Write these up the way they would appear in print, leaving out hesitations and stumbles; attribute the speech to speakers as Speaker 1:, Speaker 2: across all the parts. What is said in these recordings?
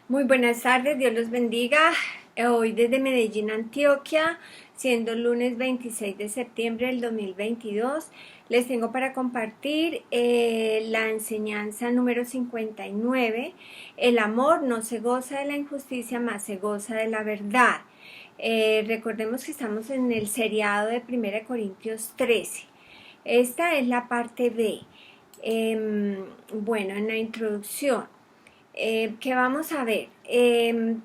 Speaker 1: Muy buenas tardes, Dios los bendiga. Hoy desde Medellín, Antioquia, siendo lunes 26 de septiembre del 2022, les tengo para compartir la enseñanza número 59. El amor no se goza de la injusticia, más se goza de la verdad. Recordemos que estamos en el seriado de 1 Corintios 13. Esta es la parte B. Bueno, en la introducción. ¿Qué vamos a ver?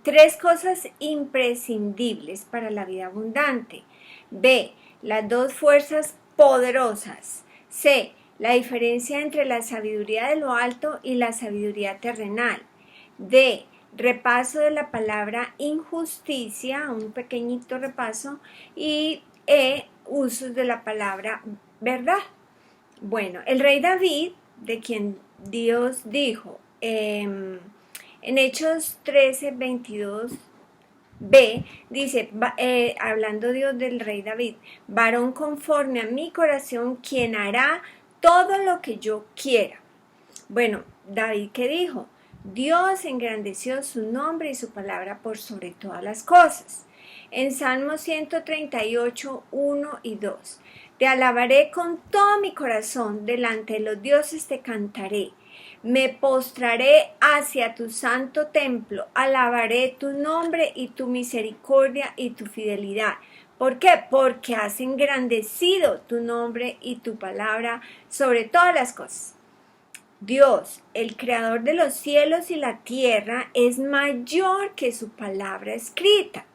Speaker 1: Tres cosas imprescindibles para la vida abundante. B, las dos fuerzas poderosas. C, la diferencia entre la sabiduría de lo alto y la sabiduría terrenal. D, repaso de la palabra injusticia, un pequeñito repaso. Y E, usos de la palabra verdad. Bueno, el rey David, de quien Dios dijo, en Hechos 13:22b, dice, hablando Dios del rey David, varón conforme a mi corazón, quien hará todo lo que yo quiera. Bueno, David, ¿qué dijo? Dios engrandeció su nombre y su palabra por sobre todas las cosas. En Salmo 138, 1 y 2. Te alabaré con todo mi corazón, delante de los dioses te cantaré. Me postraré hacia tu santo templo, alabaré tu nombre y tu misericordia y tu fidelidad. ¿Por qué? Porque has engrandecido tu nombre y tu palabra sobre todas las cosas. Dios, el creador de los cielos y la tierra, es mayor que su palabra escrita.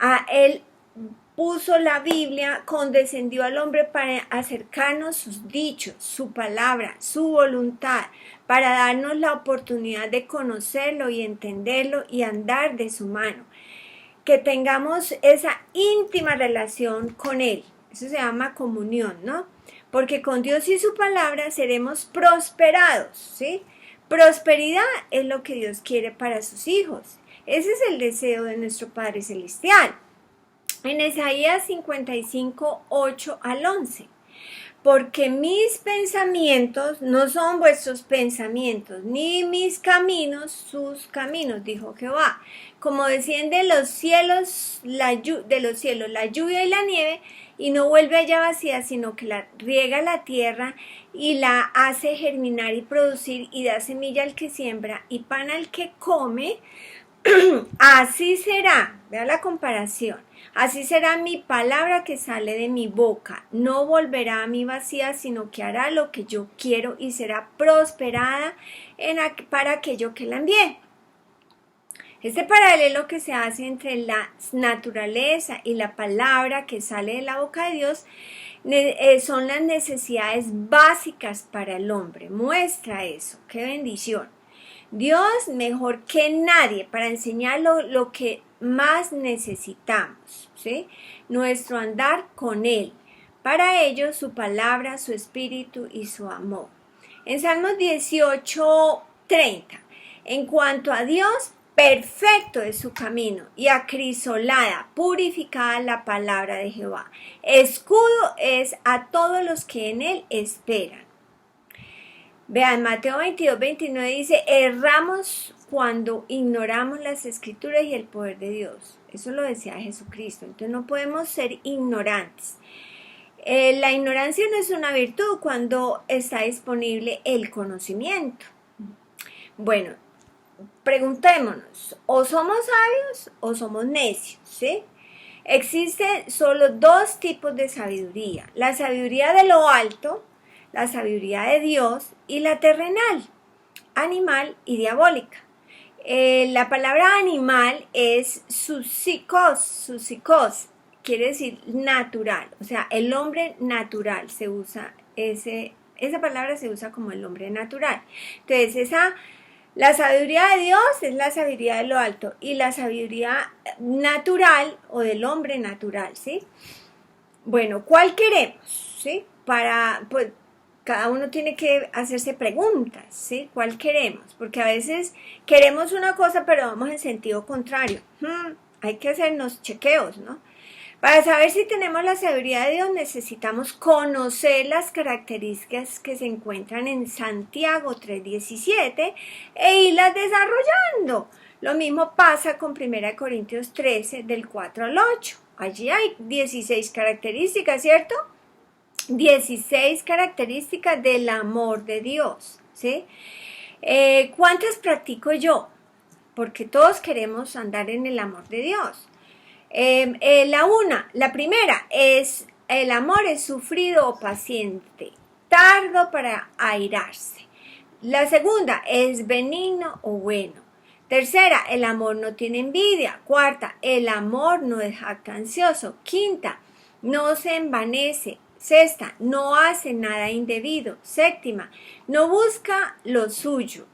Speaker 1: A él puso la Biblia, condescendió al hombre para acercarnos sus dichos, su palabra, su voluntad, para darnos la oportunidad de conocerlo y entenderlo y andar de su mano. Que tengamos esa íntima relación con él. Eso se llama comunión, ¿no? Porque con Dios y su palabra seremos prosperados, ¿sí? Prosperidad es lo que Dios quiere para sus hijos. Ese es el deseo de nuestro Padre Celestial. En Isaías 55, 8 al 11. Porque mis pensamientos no son vuestros pensamientos, ni mis caminos sus caminos, dijo Jehová. Como desciende de los cielos la lluvia y la nieve, y no vuelve allá vacía, sino que la riega la tierra y la hace germinar y producir, y da semilla al que siembra y pan al que come, así será, vea la comparación, así será mi palabra que sale de mi boca, no volverá a mí vacía, sino que hará lo que yo quiero y será prosperada para aquello que la envié. Este paralelo que se hace entre la naturaleza y la palabra que sale de la boca de Dios son las necesidades básicas para el hombre. Muestra eso, qué bendición. Dios mejor que nadie para enseñarlo lo que más necesitamos, ¿sí? Nuestro andar con Él. Para ello su palabra, su espíritu y su amor. En Salmos 18:30, en cuanto a Dios, perfecto es su camino y acrisolada, purificada la palabra de Jehová. Escudo es a todos los que en Él esperan. Vean, Mateo 22:29 dice, erramos cuando ignoramos las escrituras y el poder de Dios. Eso lo decía Jesucristo. Entonces no podemos ser ignorantes. La ignorancia no es una virtud cuando está disponible el conocimiento. Bueno, preguntémonos, ¿o somos sabios o somos necios? ¿Sí? Existen solo dos tipos de sabiduría. La sabiduría de lo alto, la sabiduría de Dios, y la terrenal, animal y diabólica. La palabra animal es psikos, quiere decir natural, o sea, el hombre natural se usa, esa palabra se usa como el hombre natural. Entonces, la sabiduría de Dios es la sabiduría de lo alto y la sabiduría natural o del hombre natural, ¿sí? Bueno, ¿cuál queremos? ¿Sí? Pues, cada uno tiene que hacerse preguntas, ¿sí? ¿Cuál queremos? Porque a veces queremos una cosa, pero vamos en sentido contrario. Hay que hacernos chequeos, ¿no? Para saber si tenemos la sabiduría de Dios, necesitamos conocer las características que se encuentran en Santiago 3:17 e irlas desarrollando. Lo mismo pasa con 1 Corintios 13, del 4 al 8. Allí hay 16 características, ¿cierto? 16 características del amor de Dios, ¿sí? ¿Cuántas practico yo? Porque todos queremos andar en el amor de Dios. La primera es, el amor es sufrido o paciente, tardo para airarse. La segunda es benigno o bueno. Tercera, el amor no tiene envidia. Cuarta, el amor no es jactancioso. Quinta, no se envanece. Sexta, no hace nada indebido. Séptima, no busca lo suyo.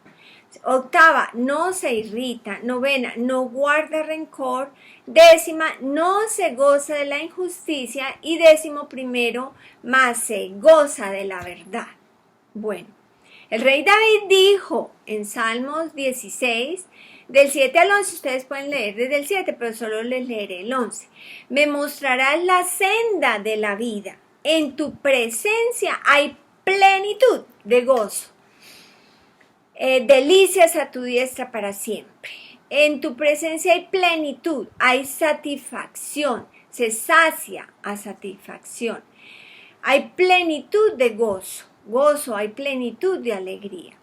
Speaker 1: Octava, no se irrita. Novena, no guarda rencor. Décima, no se goza de la injusticia. Y 11, más se goza de la verdad. Bueno, el rey David dijo en Salmos 16, del 7 al 11, ustedes pueden leer desde el 7, pero solo les leeré el 11. Me mostrarás la senda de la vida. En tu presencia hay plenitud de gozo. Delicias a tu diestra para siempre. En tu presencia hay plenitud, hay satisfacción, se sacia a satisfacción. Hay plenitud de gozo, hay plenitud de alegría.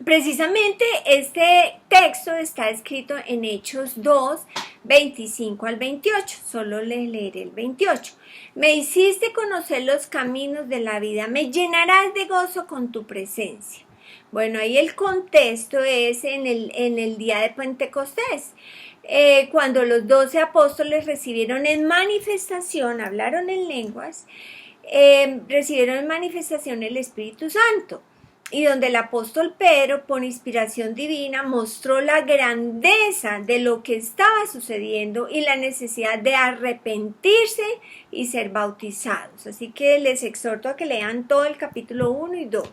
Speaker 1: Precisamente este texto está escrito en Hechos 2, 25 al 28. Solo les leeré el 28. Me hiciste conocer los caminos de la vida, me llenarás de gozo con tu presencia. Bueno, ahí el contexto es en el día de Pentecostés. Cuando los 12 apóstoles recibieron en manifestación, hablaron en lenguas, recibieron en manifestación el Espíritu Santo. Y donde el apóstol Pedro, por inspiración divina, mostró la grandeza de lo que estaba sucediendo y la necesidad de arrepentirse y ser bautizados. Así que les exhorto a que lean todo el capítulo 1 y 2.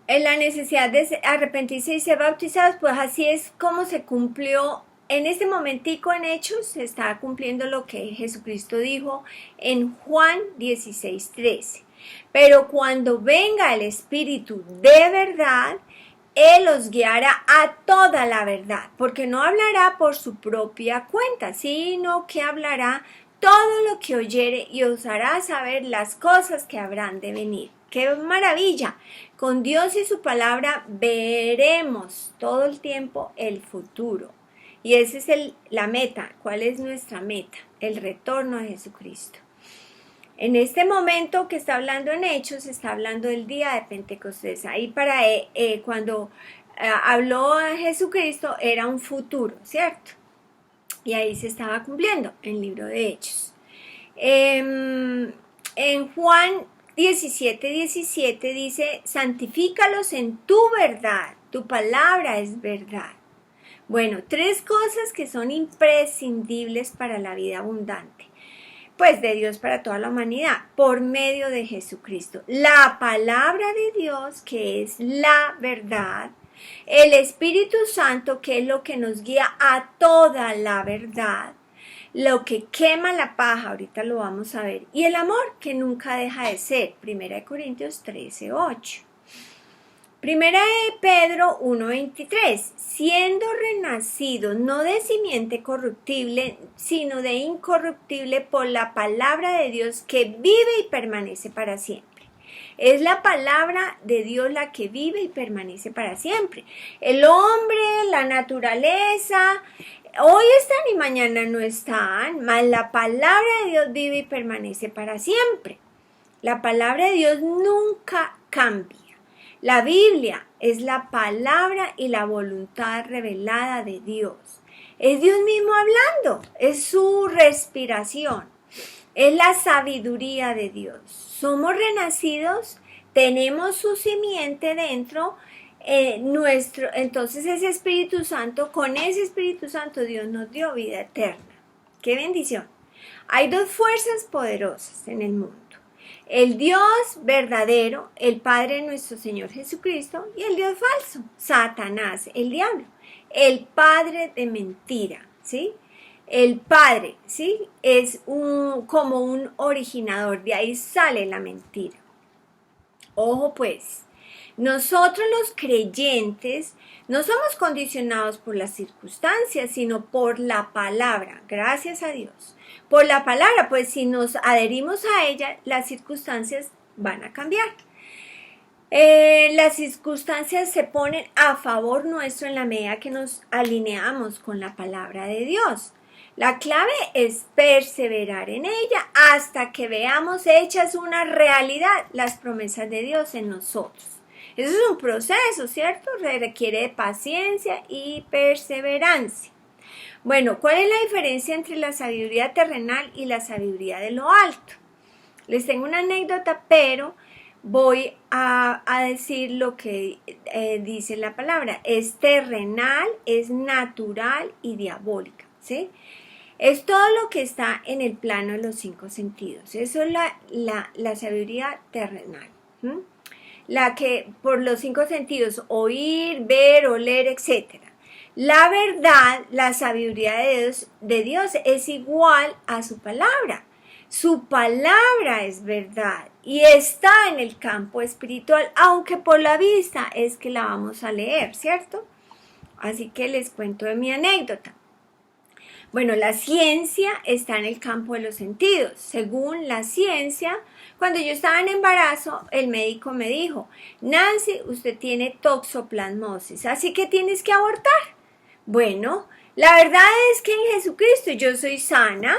Speaker 1: En la necesidad de arrepentirse y ser bautizados, pues así es como se cumplió. En este momentico en Hechos se está cumpliendo lo que Jesucristo dijo en Juan 16:13. Pero cuando venga el Espíritu de verdad, Él os guiará a toda la verdad, porque no hablará por su propia cuenta, sino que hablará todo lo que oyere y os hará saber las cosas que habrán de venir. ¡Qué maravilla! Con Dios y su palabra veremos todo el tiempo el futuro. Y esa es la meta. ¿Cuál es nuestra meta? El retorno a Jesucristo. En este momento que está hablando en Hechos, está hablando del día de Pentecostés. Ahí cuando habló a Jesucristo era un futuro, ¿cierto? Y ahí se estaba cumpliendo en el libro de Hechos. En Juan 17:17 dice, santifícalos en tu verdad, tu palabra es verdad. Bueno, 3 cosas que son imprescindibles para la vida abundante, pues de Dios para toda la humanidad, por medio de Jesucristo. La palabra de Dios, que es la verdad, el Espíritu Santo, que es lo que nos guía a toda la verdad, lo que quema la paja, ahorita lo vamos a ver, y el amor, que nunca deja de ser, 1 Corintios 13:8. 1 Pedro 1:23, siendo renacido no de simiente corruptible, sino de incorruptible por la palabra de Dios que vive y permanece para siempre. Es la palabra de Dios la que vive y permanece para siempre. El hombre, la naturaleza, hoy están y mañana no están, mas la palabra de Dios vive y permanece para siempre. La palabra de Dios nunca cambia. La Biblia es la palabra y la voluntad revelada de Dios. Es Dios mismo hablando, es su respiración, es la sabiduría de Dios. Somos renacidos, tenemos su simiente dentro, entonces ese Espíritu Santo, con ese Espíritu Santo Dios nos dio vida eterna. ¡Qué bendición! Hay 2 fuerzas poderosas en el mundo. El Dios verdadero, el Padre de nuestro Señor Jesucristo, y el Dios falso, Satanás, el diablo, el padre de mentira, ¿sí? El padre, ¿sí? Es como un originador, de ahí sale la mentira. Ojo pues, Nosotros los creyentes no somos condicionados por las circunstancias, sino por la palabra, gracias a Dios. Por la palabra, pues si nos adherimos a ella, las circunstancias van a cambiar. Las circunstancias se ponen a favor nuestro en la medida que nos alineamos con la palabra de Dios. La clave es perseverar en ella hasta que veamos hechas una realidad las promesas de Dios en nosotros. Eso es un proceso, ¿cierto? Requiere de paciencia y perseverancia. Bueno, ¿cuál es la diferencia entre la sabiduría terrenal y la sabiduría de lo alto? Les tengo una anécdota, pero voy a decir lo que dice la palabra. Es terrenal, es natural y diabólica, ¿sí? Es todo lo que está en el plano de los 5 sentidos. Eso es la sabiduría terrenal. La que por los 5 sentidos, oír, ver, oler, etc. La verdad, la sabiduría de Dios es igual a su palabra. Su palabra es verdad y está en el campo espiritual, aunque por la vista es que la vamos a leer, ¿cierto? Así que les cuento de mi anécdota. Bueno, la ciencia está en el campo de los sentidos. Según la ciencia, cuando yo estaba en embarazo, el médico me dijo, Nancy, usted tiene toxoplasmosis, así que tienes que abortar. Bueno, la verdad es que en Jesucristo yo soy sana.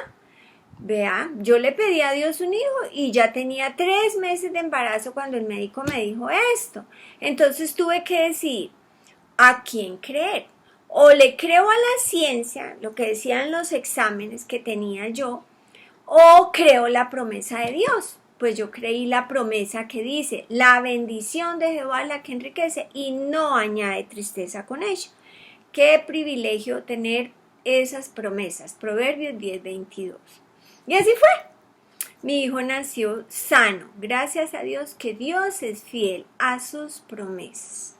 Speaker 1: Vea, yo le pedí a Dios un hijo y ya tenía 3 meses de embarazo cuando el médico me dijo esto. Entonces tuve que decidir a quién creer. O le creo a la ciencia, lo que decían los exámenes que tenía yo, o creo la promesa de Dios. Pues yo creí la promesa que dice, la bendición de Jehová es la que enriquece y no añade tristeza con ella. Qué privilegio tener esas promesas. Proverbios 10:22. Y así fue. Mi hijo nació sano. Gracias a Dios que Dios es fiel a sus promesas.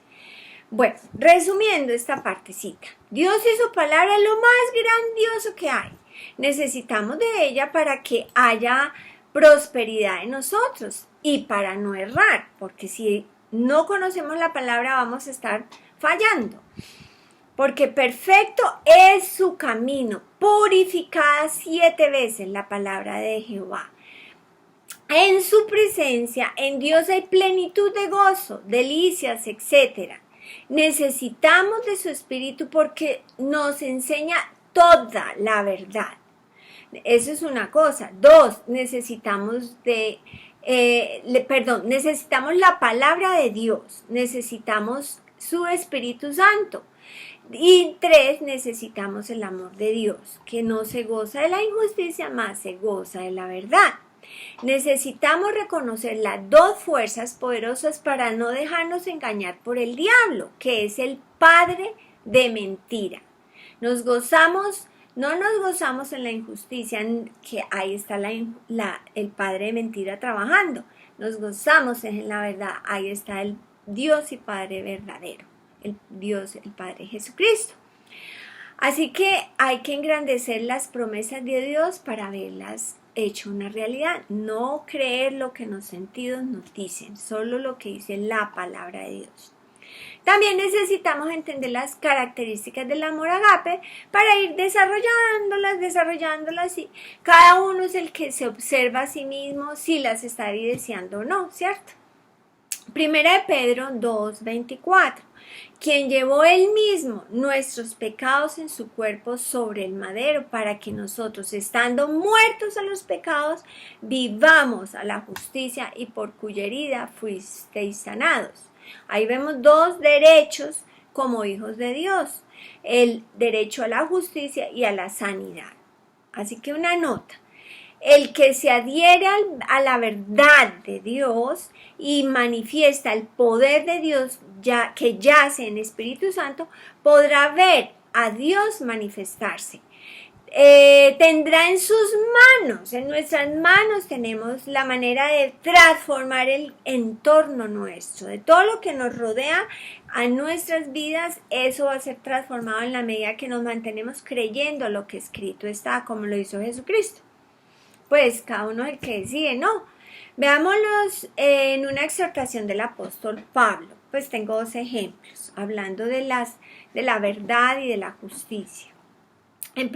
Speaker 1: Bueno, resumiendo esta partecita, Dios y su palabra es lo más grandioso que hay. Necesitamos de ella para que haya prosperidad en nosotros y para no errar, porque si no conocemos la palabra vamos a estar fallando. Porque perfecto es su camino, purificada 7 veces la palabra de Jehová. En su presencia, en Dios hay plenitud de gozo, delicias, etc. Necesitamos de su espíritu porque nos enseña toda la verdad. Eso es una cosa. 2, necesitamos necesitamos la palabra de Dios, necesitamos su Espíritu Santo. Y 3, necesitamos el amor de Dios, que no se goza de la injusticia, más se goza de la verdad. Necesitamos reconocer las 2 fuerzas poderosas para no dejarnos engañar por el diablo, que es el padre de mentira. No nos gozamos en la injusticia, que ahí está el padre de mentira trabajando. Nos gozamos en la verdad, ahí está el Dios y Padre verdadero, el Dios, el Padre Jesucristo. Así que hay que engrandecer las promesas de Dios para verlas hecho una realidad, no creer lo que los sentidos nos dicen, solo lo que dice la palabra de Dios. También necesitamos entender las características del amor agape para ir desarrollándolas y cada uno es el que se observa a sí mismo si las está evidenciando o no, ¿cierto? Primera de Pedro 2:24, quien llevó él mismo nuestros pecados en su cuerpo sobre el madero para que nosotros, estando muertos a los pecados, vivamos a la justicia y por cuya herida fuisteis sanados. Ahí vemos 2 derechos como hijos de Dios, el derecho a la justicia y a la sanidad. Así que una nota. El que se adhiere a la verdad de Dios y manifiesta el poder de Dios que yace en Espíritu Santo, podrá ver a Dios manifestarse. Tendrá en sus manos, en nuestras manos tenemos la manera de transformar el entorno nuestro, de todo lo que nos rodea a nuestras vidas. Eso va a ser transformado en la medida que nos mantenemos creyendo lo que escrito está, como lo hizo Jesucristo. Pues cada uno es el que decide, ¿no? Veámoslos en una exhortación del apóstol Pablo. pues tengo dos ejemplos, hablando de la verdad y de la justicia. La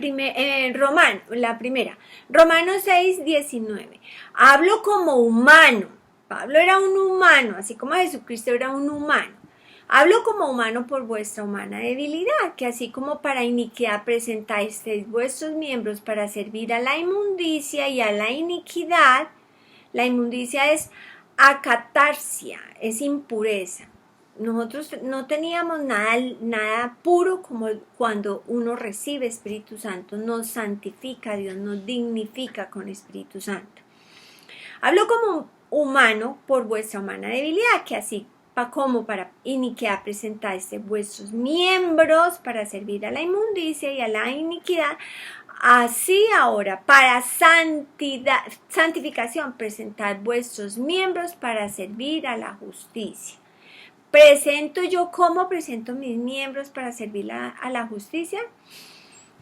Speaker 1: primera, Romanos 6:19. Hablo como humano. Pablo era un humano, así como Jesucristo era un humano. Hablo como humano por vuestra humana debilidad, que así como para iniquidad presentáis vuestros miembros para servir a la inmundicia y a la iniquidad. La inmundicia es acatarsia, es impureza. Nosotros no teníamos nada puro como cuando uno recibe Espíritu Santo, nos santifica, Dios nos dignifica con Espíritu Santo. Hablo como humano por vuestra humana debilidad, que así como para iniquidad presentáis vuestros miembros para servir a la inmundicia y a la iniquidad, así ahora para santificación presentad vuestros miembros para servir a la justicia. ¿Cómo presento mis miembros para servir a la justicia?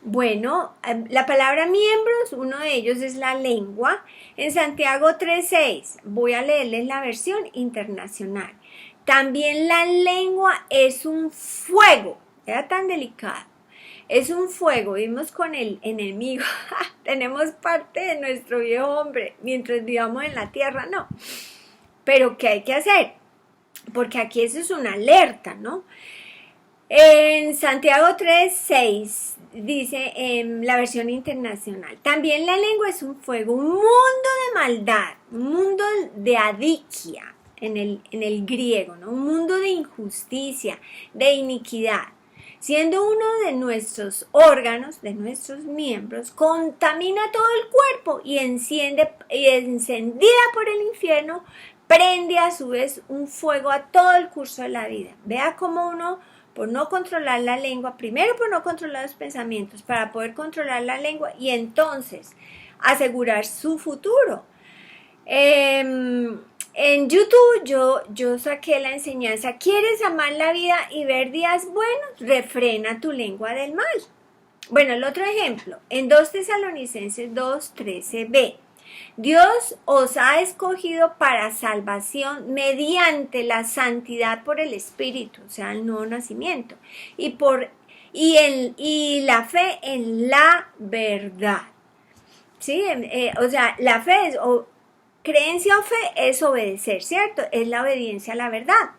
Speaker 1: Bueno, la palabra miembros, uno de ellos es la lengua. En Santiago 3:6, voy a leerles la versión internacional. También la lengua es un fuego, era tan delicado. Es un fuego, vivimos con el enemigo, tenemos parte de nuestro viejo hombre, mientras vivamos en la tierra, no. Pero ¿qué hay que hacer? Porque aquí eso es una alerta, ¿no? En Santiago 3:6 dice en la versión internacional, también la lengua es un fuego, un mundo de maldad, un mundo de adiquia en el griego, ¿no? Un mundo de injusticia, de iniquidad. Siendo uno de nuestros órganos, de nuestros miembros, contamina todo el cuerpo y encendida por el infierno, prende a su vez un fuego a todo el curso de la vida. Vea cómo uno, por no controlar la lengua, primero por no controlar los pensamientos, para poder controlar la lengua y entonces asegurar su futuro. En YouTube yo saqué la enseñanza, ¿quieres amar la vida y ver días buenos? Refrena tu lengua del mal. Bueno, el otro ejemplo, en 2 Tesalonicenses 2:13b. Dios os ha escogido para salvación mediante la santidad por el Espíritu, o sea, el nuevo nacimiento, y la fe en la verdad. ¿Sí? O sea, la fe es... creencia o fe es obedecer, ¿cierto? Es la obediencia a la verdad.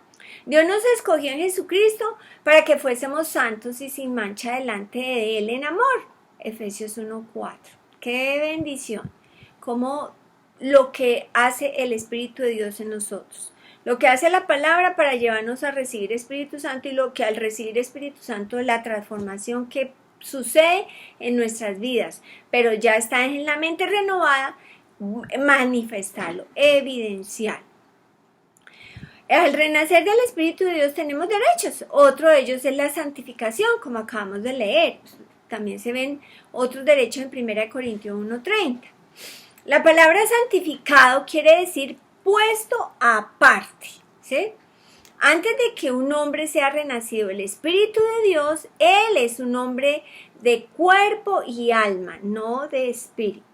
Speaker 1: Dios nos escogió en Jesucristo para que fuésemos santos y sin mancha delante de Él en amor. Efesios 1:4. ¡Qué bendición! Como lo que hace el Espíritu de Dios en nosotros. Lo que hace la palabra para llevarnos a recibir Espíritu Santo y lo que al recibir Espíritu Santo, la transformación que sucede en nuestras vidas. Pero ya está en la mente renovada, manifestarlo, evidenciar. Al renacer del Espíritu de Dios tenemos derechos. Otro de ellos es la santificación, como acabamos de leer. También se ven otros derechos en 1 Corintios 1:30. La palabra santificado quiere decir puesto aparte, ¿sí? Antes de que un hombre sea renacido el Espíritu de Dios, Él es un hombre de cuerpo y alma, no de espíritu.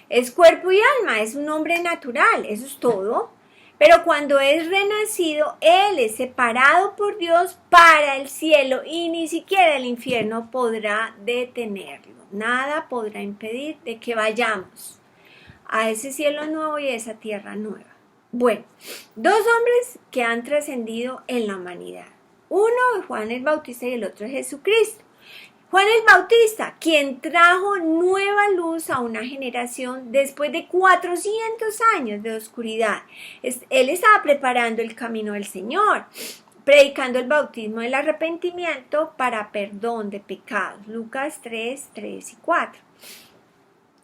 Speaker 1: Es cuerpo y alma, es un hombre natural, eso es todo. Pero cuando es renacido, Él es separado por Dios para el cielo y ni siquiera el infierno podrá detenerlo. Nada podrá impedir de que vayamos a ese cielo nuevo y a esa tierra nueva. Bueno, dos hombres que han trascendido en la humanidad. Uno es Juan el Bautista y el otro es Jesucristo. Juan el Bautista, quien trajo nueva luz a una generación después de 400 años de oscuridad. Él estaba preparando el camino del Señor, predicando el bautismo del arrepentimiento para perdón de pecados. Lucas 3:3 y 4.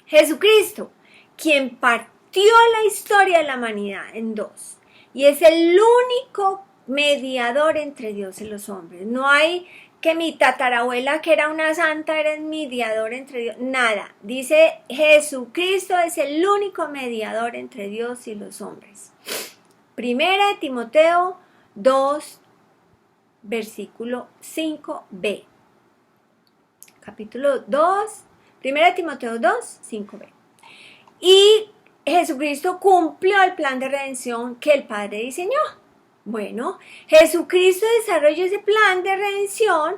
Speaker 1: Jesucristo, quien partió la historia de la humanidad en dos y es el único mediador entre Dios y los hombres. No hay que mi tatarabuela, que era una santa, era el mediador entre Dios. Nada. Dice Jesucristo es el único mediador entre Dios y los hombres. Primera de Timoteo 2, versículo 5b. Capítulo 2, Primera de Timoteo 2, 5b. Y Jesucristo cumplió el plan de redención que el Padre diseñó. Bueno, Jesucristo desarrolló ese plan de redención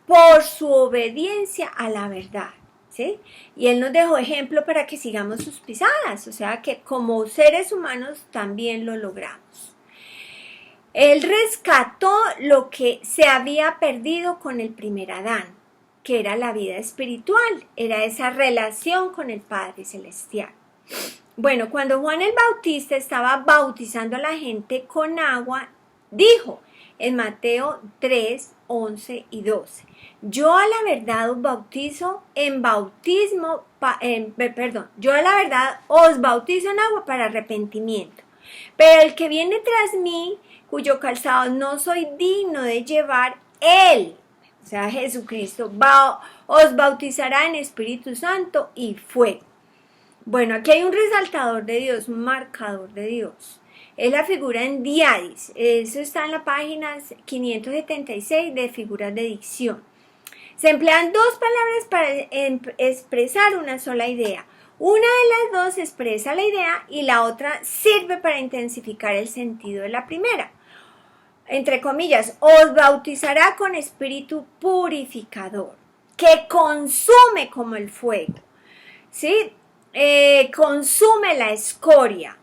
Speaker 1: por su obediencia a la verdad, ¿sí? Y Él nos dejó ejemplo para que sigamos sus pisadas, o sea que como seres humanos también lo logramos. Él rescató lo que se había perdido con el primer Adán, que era la vida espiritual, era esa relación con el Padre Celestial. Bueno, cuando Juan el Bautista estaba bautizando a la gente con agua, dijo en Mateo 3, 11 y 12, yo a la verdad os bautizo en bautismo, yo a la verdad os bautizo en agua para arrepentimiento, pero el que viene tras mí, cuyo calzado no soy digno de llevar, él, o sea Jesucristo, os bautizará en Espíritu Santo y fuego. Bueno, aquí hay un resaltador de Dios, un marcador de Dios. Es la figura en diadis. Eso está en la página 576 de figuras de dicción. Se emplean dos palabras para expresar una sola idea. Una de las dos expresa la idea y la otra sirve para intensificar el sentido de la primera. Entre comillas, os bautizará con espíritu purificador, que consume como el fuego. ¿Sí? Consume la escoria.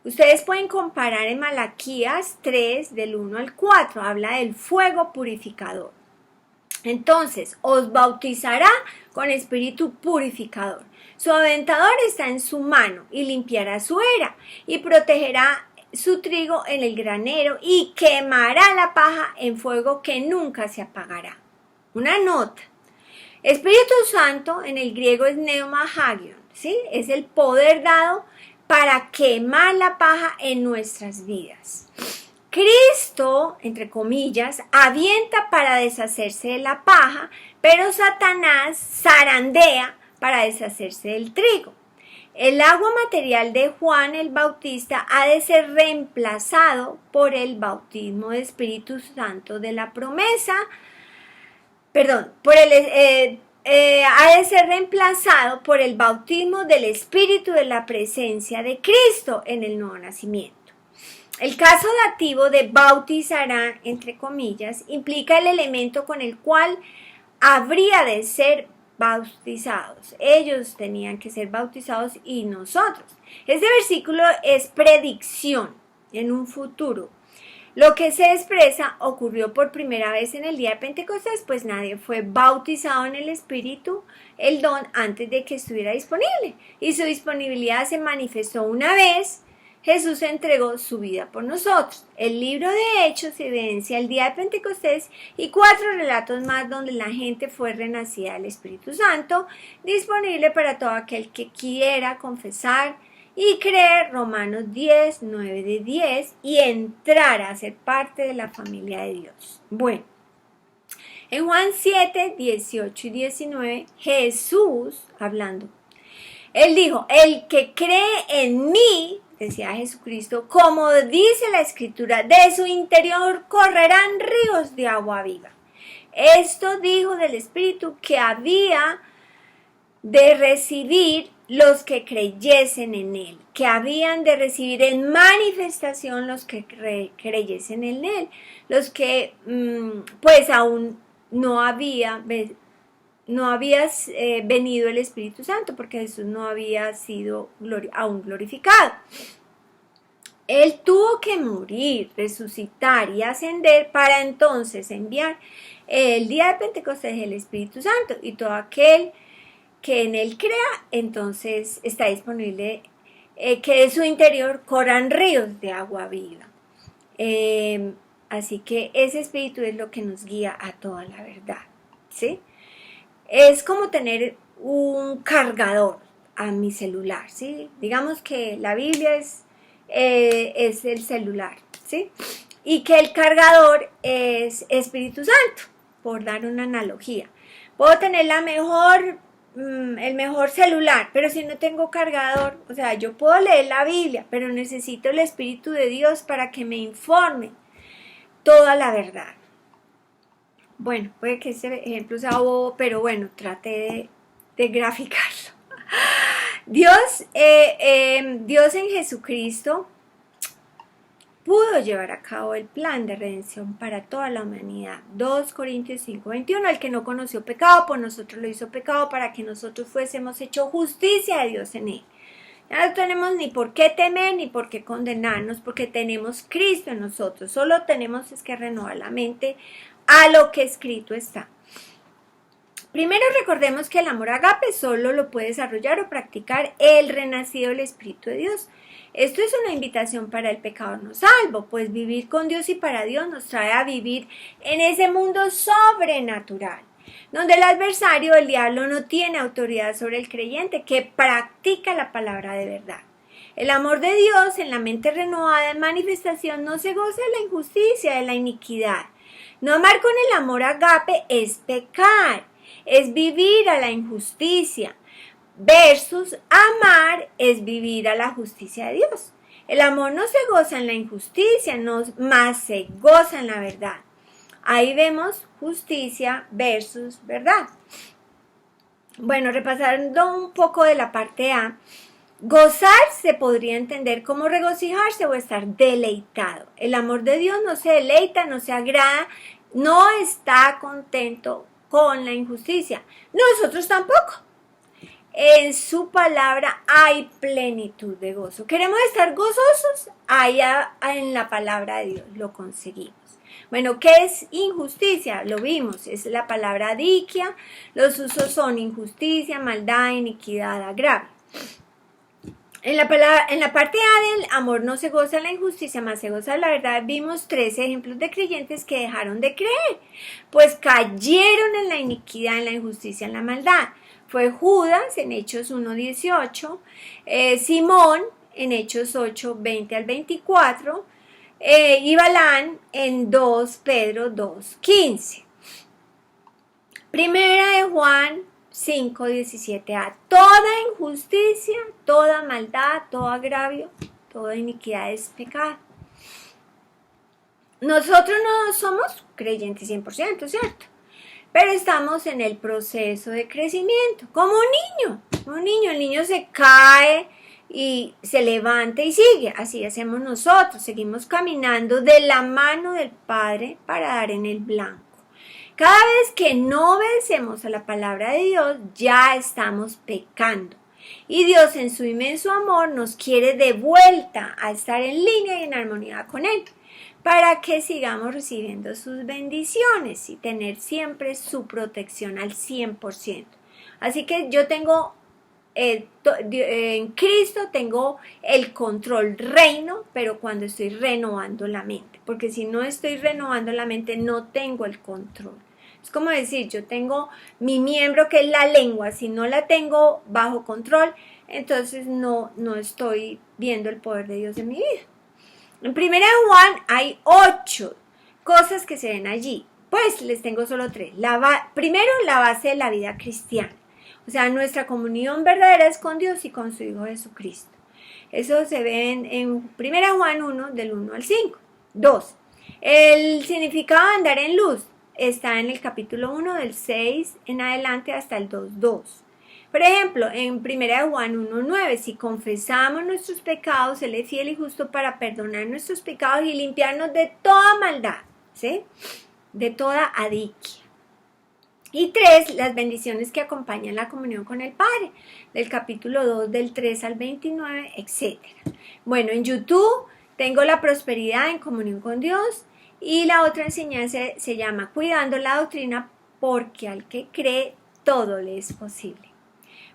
Speaker 1: Ustedes pueden comparar en Malaquías 3 del 1 al 4, habla del fuego purificador. Entonces, os bautizará con espíritu purificador. Su aventador está en su mano y limpiará su era y protegerá su trigo en el granero y quemará la paja en fuego que nunca se apagará. Una nota. Espíritu Santo en el griego es Pneuma Hagion, ¿sí? Es el poder dado para quemar la paja en nuestras vidas. Cristo, entre comillas, avienta para deshacerse de la paja, pero Satanás zarandea para deshacerse del trigo. El agua material de Juan el Bautista ha de ser reemplazado por el bautismo de Espíritu Santo de la promesa, ha de ser reemplazado por el bautismo del Espíritu de la presencia de Cristo en el nuevo nacimiento. El caso dativo de bautizará, entre comillas, implica el elemento con el cual habría de ser bautizados. Ellos tenían que ser bautizados y nosotros. Este versículo es predicción en un futuro. Lo que se expresa ocurrió por primera vez en el día de Pentecostés, pues nadie fue bautizado en el Espíritu, el don, antes de que estuviera disponible. Y su disponibilidad se manifestó una vez Jesús entregó su vida por nosotros. El libro de Hechos evidencia el día de Pentecostés y 4 relatos más donde la gente fue renacida del Espíritu Santo, disponible para todo aquel que quiera confesar y creer. Romanos 10, 9 de 10, y entrar a ser parte de la familia de Dios. Bueno, en Juan 7, 18 y 19, Jesús hablando, Él dijo, el que cree en mí, decía Jesucristo, como dice la Escritura, de su interior correrán ríos de agua viva. Esto dijo del Espíritu que había de recibir los que creyesen en Él, que habían de recibir en manifestación los que creyesen en Él, los que pues aún no había venido el Espíritu Santo, porque Jesús no había sido aún glorificado. Él tuvo que morir, resucitar y ascender para entonces enviar el día de Pentecostés el Espíritu Santo, y todo aquel que en Él crea, entonces está disponible que de su interior corran ríos de agua viva. Así que ese Espíritu es lo que nos guía a toda la verdad, ¿sí? Es como tener un cargador a mi celular, ¿sí? Digamos que la Biblia es el celular, ¿sí? Y que el cargador es Espíritu Santo, por dar una analogía. Puedo tener el mejor celular, pero si no tengo cargador, o sea, yo puedo leer la Biblia, pero necesito el Espíritu de Dios para que me informe toda la verdad. Bueno, puede que ese ejemplo sea bobo, pero bueno, trate de graficarlo. Dios en Jesucristo pudo llevar a cabo el plan de redención para toda la humanidad. 2 Corintios 5:21, el que no conoció pecado, por nosotros lo hizo pecado para que nosotros fuésemos hecho justicia de Dios en él. Ya no tenemos ni por qué temer ni por qué condenarnos, porque tenemos Cristo en nosotros. Solo tenemos es que renovar la mente a lo que escrito está. Primero recordemos que el amor agape solo lo puede desarrollar o practicar el renacido del Espíritu de Dios. Esto es una invitación para el pecador no salvo, pues vivir con Dios y para Dios nos trae a vivir en ese mundo sobrenatural, donde el adversario, el diablo, no tiene autoridad sobre el creyente que practica la palabra de verdad. El amor de Dios en la mente renovada en manifestación no se goza de la injusticia, de la iniquidad. No amar con el amor agape es pecar, es vivir a la injusticia, versus amar es vivir a la justicia de Dios. El amor no se goza en la injusticia, más se goza en la verdad. Ahí vemos justicia versus verdad. Bueno, repasando un poco de la parte A, gozar se podría entender como regocijarse o estar deleitado. El amor de Dios no se deleita, no se agrada, no está contento con la injusticia. Nosotros tampoco. En su palabra hay plenitud de gozo. ¿Queremos estar gozosos? Allá en la palabra de Dios lo conseguimos. Bueno, ¿qué es injusticia? Lo vimos, es la palabra diquia. Los usos son injusticia, maldad, iniquidad, agravio. En la parte A del amor no se goza la injusticia, más se goza la verdad. Vimos 3 ejemplos de creyentes que dejaron de creer, pues cayeron en la iniquidad, en la injusticia, en la maldad. Fue Judas en Hechos 1:18, Simón en Hechos 8:20 al 24, y Balán en 2 Pedro 2:15. Primera de Juan 5:17a. Toda injusticia, toda maldad, todo agravio, toda iniquidad es pecado. Nosotros no somos creyentes 100%, ¿cierto? Pero estamos en el proceso de crecimiento, como un niño. El niño se cae y se levanta y sigue. Así hacemos nosotros, seguimos caminando de la mano del Padre para dar en el blanco. Cada vez que no obedecemos a la palabra de Dios, ya estamos pecando. Y Dios en su inmenso amor nos quiere de vuelta a estar en línea y en armonía con Él, para que sigamos recibiendo sus bendiciones y tener siempre su protección al 100%. Así que yo tengo, en Cristo tengo el control, reino, pero cuando estoy renovando la mente, porque si no estoy renovando la mente no tengo el control. Es como decir, yo tengo mi miembro que es la lengua, si no la tengo bajo control, entonces no estoy viendo el poder de Dios en mi vida. En Primera de Juan hay 8 cosas que se ven allí. Pues les tengo solo 3. Primero, la base de la vida cristiana. O sea, nuestra comunión verdadera es con Dios y con su Hijo Jesucristo. Eso se ve en Primera de Juan 1, del 1 al 5. 2. El significado de andar en luz está en el capítulo 1, del 6 en adelante hasta el 2:2. Por ejemplo, en 1 Juan 1:9, si confesamos nuestros pecados, Él es fiel y justo para perdonar nuestros pecados y limpiarnos de toda maldad, ¿sí? De toda adiquia. Y 3, las bendiciones que acompañan la comunión con el Padre, del capítulo 2, del 3 al 29, etc. Bueno, en YouTube tengo la prosperidad en comunión con Dios y la otra enseñanza se llama Cuidando la doctrina, porque al que cree todo le es posible.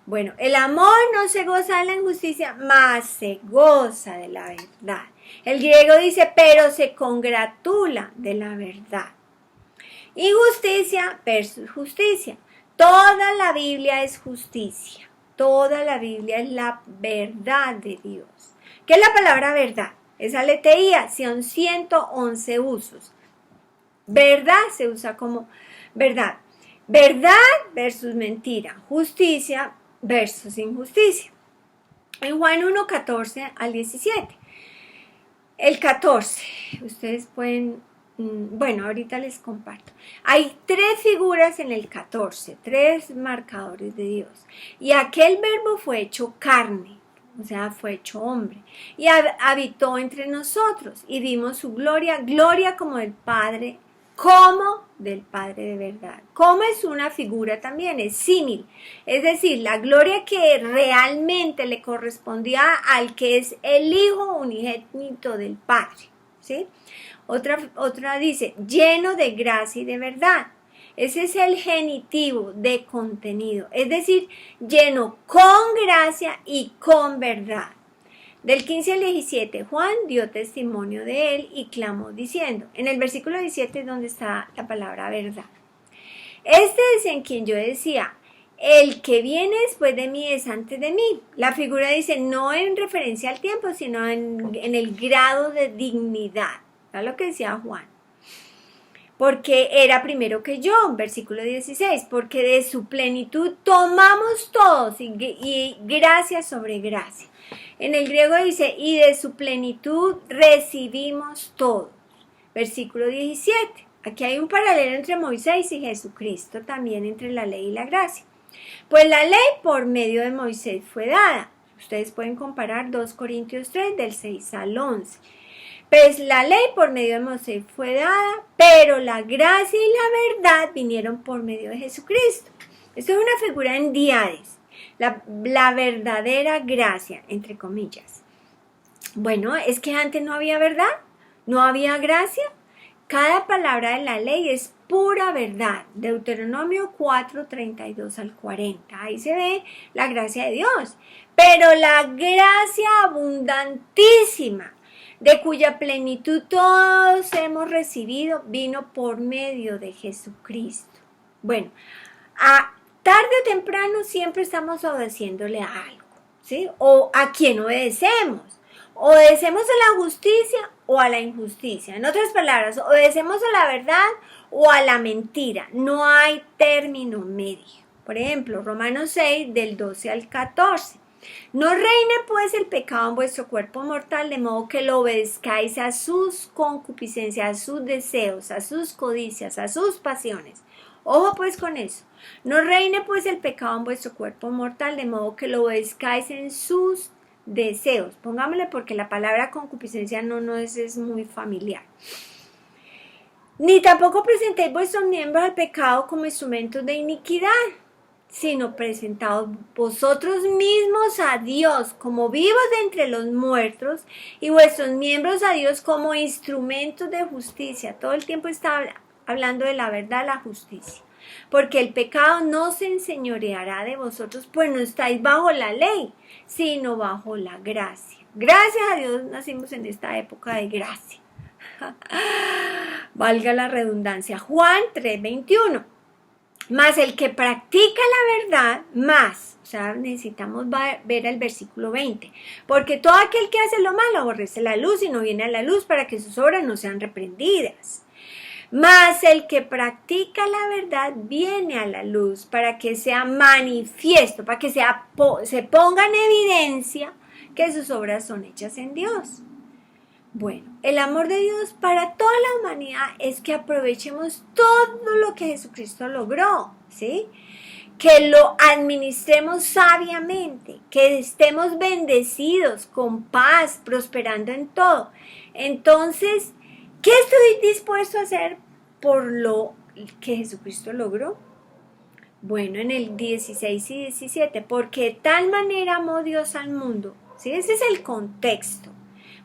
Speaker 1: Bueno, el amor no se goza de la injusticia, mas se goza de la verdad. El griego dice, pero se congratula de la verdad. Injusticia versus justicia. Toda la Biblia es justicia. Toda la Biblia es la verdad de Dios. ¿Qué es la palabra verdad? Es aletheía, son 111 usos. Verdad se usa como verdad. Verdad versus mentira. Justicia versus injusticia. En Juan 1:14 al 17. El 14, ustedes pueden, bueno, ahorita les comparto. Hay 3 figuras en el 14, 3 marcadores de Dios. Y aquel verbo fue hecho carne. o sea, fue hecho hombre, y habitó entre nosotros, y vimos su gloria, gloria como del Padre de verdad. Como es una figura también, es símil, es decir, la gloria que realmente le correspondía al que es el Hijo unigénito del Padre, ¿sí? Otra dice, lleno de gracia y de verdad. Ese es el genitivo de contenido, es decir, lleno con gracia y con verdad. Del 15 al 17, Juan dio testimonio de él y clamó diciendo, en el versículo 17 es donde está la palabra verdad. Este es en quien yo decía, el que viene después de mí es antes de mí. La figura dice no en referencia al tiempo, sino en el grado de dignidad. ¿Sabes lo que decía Juan? Porque era primero que yo, versículo 16, porque de su plenitud tomamos todos y gracia sobre gracia. En el griego dice, y de su plenitud recibimos todos. Versículo 17. Aquí hay un paralelo entre Moisés y Jesucristo, también entre la ley y la gracia. Pues la ley por medio de Moisés fue dada. Ustedes pueden comparar 2 Corintios 3 del 6 al 11. Pues la ley por medio de Moisés fue dada, pero la gracia y la verdad vinieron por medio de Jesucristo. Esto es una figura en diades, la verdadera gracia, entre comillas. Bueno, es que antes no había verdad, no había gracia. Cada palabra de la ley es pura verdad. Deuteronomio 4, 32 al 40. Ahí se ve la gracia de Dios. Pero la gracia abundantísima, de cuya plenitud todos hemos recibido, vino por medio de Jesucristo. Bueno, tarde o temprano siempre estamos obedeciéndole a algo, ¿sí? O a quién obedecemos. Obedecemos a la justicia o a la injusticia. En otras palabras, obedecemos a la verdad o a la mentira. No hay término medio. Por ejemplo, Romanos 6, del 12 al 14. No reine pues el pecado en vuestro cuerpo mortal, de modo que lo obedezcáis a sus concupiscencias, a sus deseos, a sus codicias, a sus pasiones. Ojo pues con eso. No reine pues el pecado en vuestro cuerpo mortal, de modo que lo obedezcáis en sus deseos. Pongámosle porque la palabra concupiscencia no es muy familiar. Ni tampoco presentéis vuestros miembros al pecado como instrumentos de iniquidad, sino presentaos vosotros mismos a Dios como vivos de entre los muertos y vuestros miembros a Dios como instrumentos de justicia. Todo el tiempo está hablando de la verdad, la justicia. Porque el pecado no se enseñoreará de vosotros, pues no estáis bajo la ley, sino bajo la gracia. Gracias a Dios nacimos en esta época de gracia. Valga la redundancia. Juan 3:21. Mas el que practica la verdad, más, o sea, necesitamos ver el versículo 20, porque todo aquel que hace lo malo aborrece la luz y no viene a la luz para que sus obras no sean reprendidas. Mas el que practica la verdad viene a la luz para que sea manifiesto, para que se ponga en evidencia que sus obras son hechas en Dios. Bueno, el amor de Dios para toda la humanidad es que aprovechemos todo lo que Jesucristo logró, ¿sí? Que lo administremos sabiamente, que estemos bendecidos, con paz, prosperando en todo. Entonces, ¿qué estoy dispuesto a hacer por lo que Jesucristo logró? Bueno, en el 16 y 17, porque de tal manera amó Dios al mundo, ¿sí? Ese es el contexto.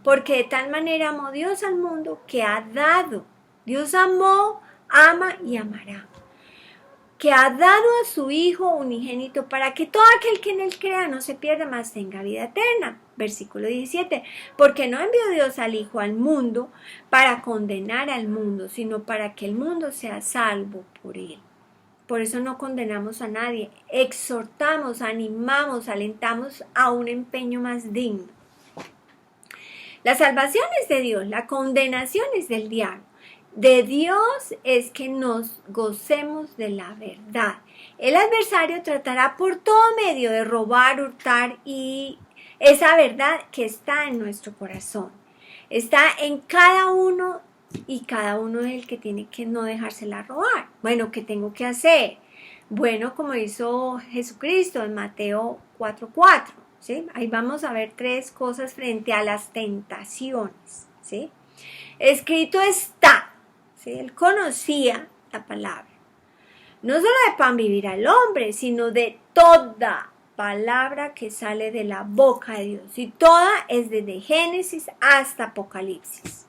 Speaker 1: Porque de tal manera amó Dios al mundo que ha dado. Dios amó, ama y amará. Que ha dado a su Hijo unigénito para que todo aquel que en él crea no se pierda, mas tenga vida eterna. Versículo 17. Porque no envió Dios al Hijo al mundo para condenar al mundo, sino para que el mundo sea salvo por él. Por eso no condenamos a nadie. Exhortamos, animamos, alentamos a un empeño más digno. La salvación es de Dios, la condenación es del diablo. De Dios es que nos gocemos de la verdad. El adversario tratará por todo medio de robar, hurtar y esa verdad que está en nuestro corazón. Está en cada uno y cada uno es el que tiene que no dejársela robar. Bueno, ¿qué tengo que hacer? Bueno, como hizo Jesucristo en Mateo 4:4. ¿sí? Ahí vamos a ver 3 cosas frente a las tentaciones, ¿sí? Escrito está, ¿sí? Él conocía la palabra. No solo de pan vivirá el hombre, sino de toda palabra que sale de la boca de Dios. Y toda es desde Génesis hasta Apocalipsis.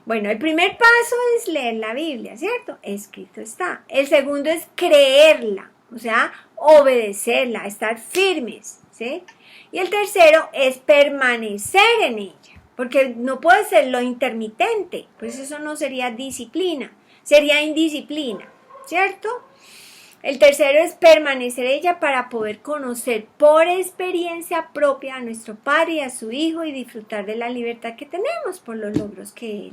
Speaker 1: Bueno, el primer paso es leer la Biblia, ¿cierto? Escrito está. El segundo es creerla, o sea, obedecerla, estar firmes, ¿sí? Y el tercero es permanecer en ella, porque no puede ser lo intermitente, pues eso no sería disciplina, sería indisciplina, ¿cierto? El tercero es permanecer en ella para poder conocer por experiencia propia a nuestro Padre y a su Hijo y disfrutar de la libertad que tenemos por los logros que Él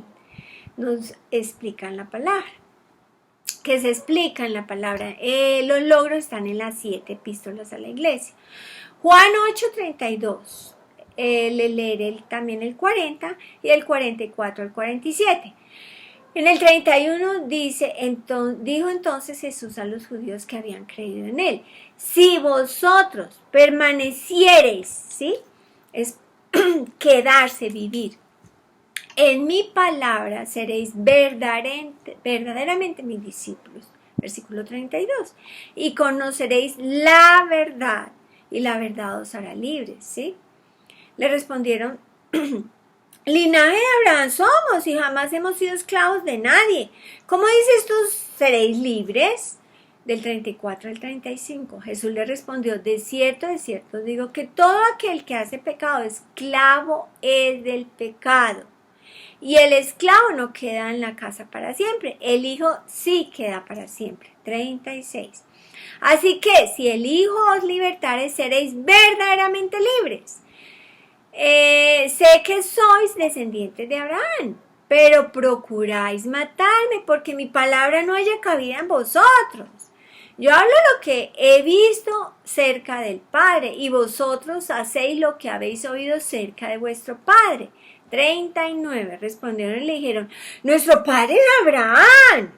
Speaker 1: nos explica en la palabra. Que se explica en la palabra. Los logros están en las 7 epístolas a la iglesia. Juan 8:32. Le leeré también el 40 y el 44 al 47. En el 31 dice, dijo entonces Jesús a los judíos que habían creído en él: si vosotros permaneciereis, ¿sí? Es quedarse, vivir. En mi palabra seréis verdaderamente mis discípulos. Versículo 32. Y conoceréis la verdad, y la verdad os hará libres, ¿sí? Le respondieron: linaje de Abraham somos y jamás hemos sido esclavos de nadie. ¿Cómo dices tú, seréis libres? Del 34 al 35. Jesús le respondió: de cierto digo que todo aquel que hace pecado, esclavo es del pecado. Y el esclavo no queda en la casa para siempre, el Hijo sí queda para siempre. 36. Así que si el Hijo os libertare, seréis verdaderamente libres. Sé que sois descendientes de Abraham, pero procuráis matarme porque mi palabra no haya cabida en vosotros. Yo hablo lo que he visto cerca del Padre, y vosotros hacéis lo que habéis oído cerca de vuestro Padre. 39. Respondieron y le dijeron: nuestro padre es Abraham.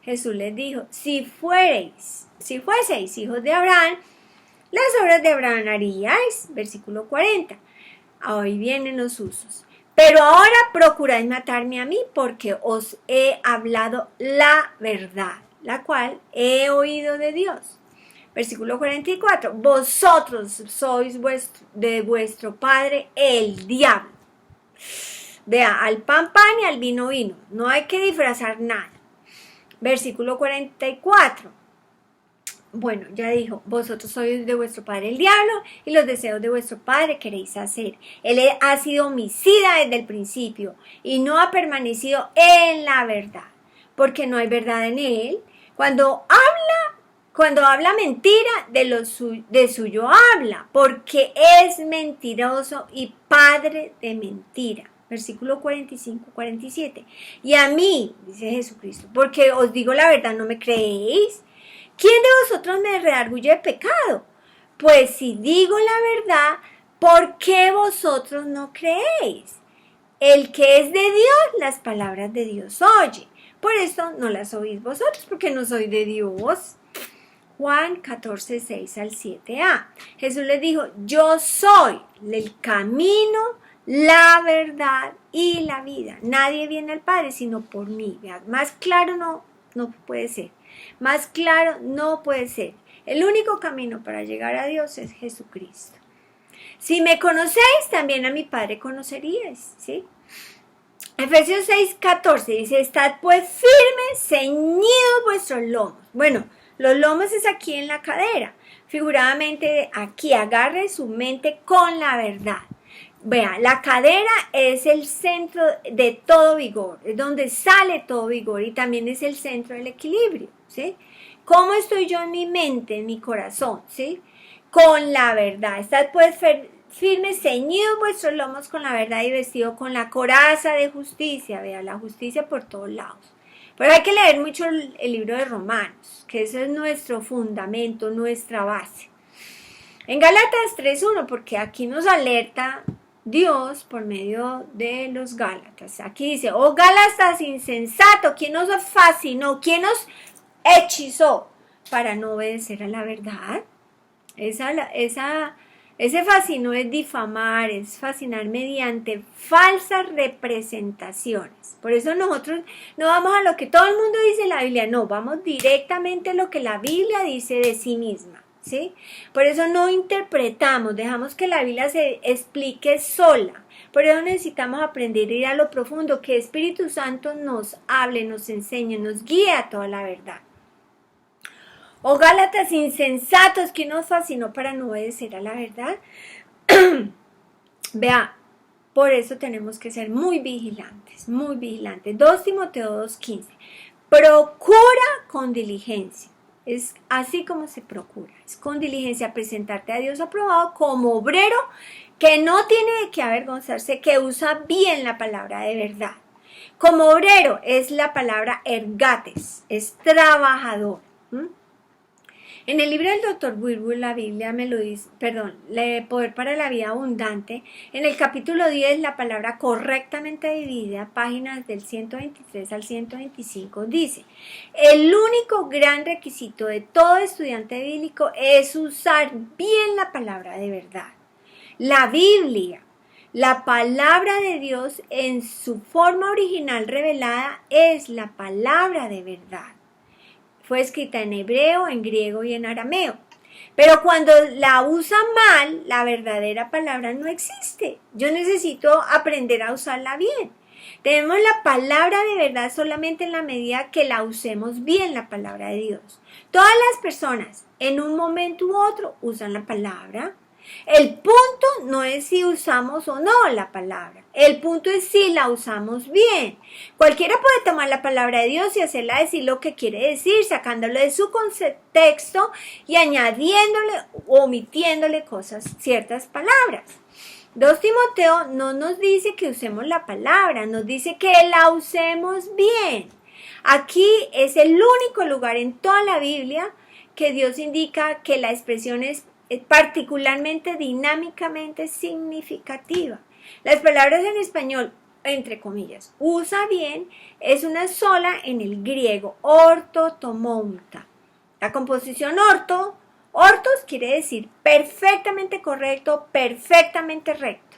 Speaker 1: Jesús les dijo: si fueseis hijos de Abraham, las obras de Abraham haríais. Versículo 40. Hoy vienen los usos. Pero ahora procuráis matarme a mí, porque os he hablado la verdad, la cual he oído de Dios. Versículo 44. Vosotros sois de vuestro padre el diablo. Vea, al pan y al vino vino. No hay que disfrazar nada. Versículo 44. Bueno, ya dijo: vosotros sois de vuestro padre el diablo, y los deseos de vuestro padre queréis hacer. Él ha sido homicida desde el principio y no ha permanecido en la verdad, porque no hay verdad en él. Cuando habla mentira, de suyo habla, porque es mentiroso y padre de mentira. Versículo 45-47. Y a mí, dice Jesucristo, porque os digo la verdad, ¿no me creéis? ¿Quién de vosotros me redarguye de pecado? Pues si digo la verdad, ¿por qué vosotros no creéis? El que es de Dios, las palabras de Dios oye. Por eso no las oís vosotros, porque no soy de Dios. Juan 14:6 al 7a. Jesús les dijo: yo soy el camino, la verdad y la vida. Nadie viene al Padre sino por mí. Más claro no puede ser. Más claro no puede ser. El único camino para llegar a Dios es Jesucristo. Si me conocéis, también a mi Padre conoceríais, ¿sí? Efesios 6:14 dice: estad pues firmes, ceñidos vuestros lomos. Bueno, los lomos es aquí en la cadera. Figuradamente aquí, agarre su mente con la verdad. Vea, la cadera es el centro de todo vigor, es donde sale todo vigor, y también es el centro del equilibrio, ¿sí? ¿Cómo estoy yo en mi mente, en mi corazón, ¿sí? Con la verdad. Estad pues firmes, ceñidos vuestros lomos con la verdad y vestidos con la coraza de justicia. Vea, la justicia por todos lados. Pero hay que leer mucho el libro de Romanos, que ese es nuestro fundamento, nuestra base. En Gálatas 3:1, porque aquí nos alerta Dios por medio de los Gálatas. Aquí dice: oh Gálatas insensato, ¿quién os fascinó? ¿Quién os hechizó para no obedecer a la verdad? Ese fascino es difamar, es fascinar mediante falsas representaciones. Por eso nosotros no vamos a lo que todo el mundo dice en la Biblia, no, vamos directamente a lo que la Biblia dice de sí misma, ¿sí? Por eso no interpretamos, dejamos que la Biblia se explique sola. Por eso necesitamos aprender a ir a lo profundo, que Espíritu Santo nos hable, nos enseñe, nos guíe a toda la verdad. Oh Gálatas insensatos, ¿quién nos fascinó para no obedecer a la verdad? Vea, por eso tenemos que ser muy vigilantes, muy vigilantes. 2 Timoteo 2:15. Procura con diligencia. Es así como se procura. Es con diligencia presentarte a Dios aprobado como obrero que no tiene de qué avergonzarse, que usa bien la palabra de verdad. Como obrero es la palabra ergates, es trabajador. En el libro del Dr. Wilbur, la Biblia me lo dice, Poder para la Vida Abundante, en el capítulo 10, la palabra correctamente dividida, páginas del 123 al 125, dice: el único gran requisito de todo estudiante bíblico es usar bien la palabra de verdad. La Biblia, la palabra de Dios en su forma original revelada, es la palabra de verdad. Fue escrita en hebreo, en griego y en arameo. Pero cuando la usan mal, la verdadera palabra no existe. Yo necesito aprender a usarla bien. Tenemos la palabra de verdad solamente en la medida que la usemos bien, la palabra de Dios. Todas las personas, en un momento u otro, usan la palabra. El punto no es si usamos o no la palabra. El punto es si la usamos bien. Cualquiera puede tomar la palabra de Dios y hacerla decir lo que quiere decir, sacándolo de su contexto y añadiéndole o omitiéndole ciertas palabras. 2 Timoteo no nos dice que usemos la palabra, nos dice que la usemos bien. Aquí es el único lugar en toda la Biblia que Dios indica que la expresión es particularmente dinámicamente significativa. Las palabras en español, entre comillas, usa bien, es una sola en el griego, ortotomonta. La composición ortos quiere decir perfectamente correcto, perfectamente recto.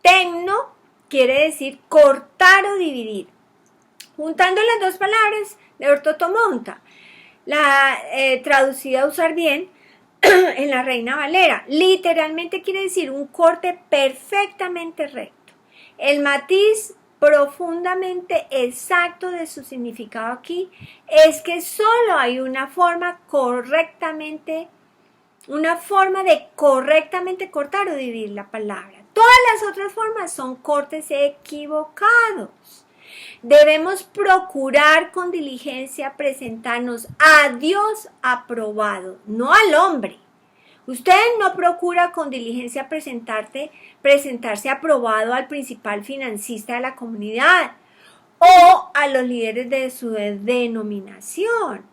Speaker 1: Tecno quiere decir cortar o dividir. Juntando las dos palabras de ortotomonta, la traducida a usar bien, en la Reina Valera, literalmente quiere decir un corte perfectamente recto. El matiz profundamente exacto de su significado aquí es que solo hay una forma de correctamente cortar o dividir la palabra. Todas las otras formas son cortes equivocados. Debemos procurar con diligencia presentarnos a Dios aprobado, no al hombre. Usted no procura con diligencia presentarse aprobado al principal financista de la comunidad o a los líderes de su denominación.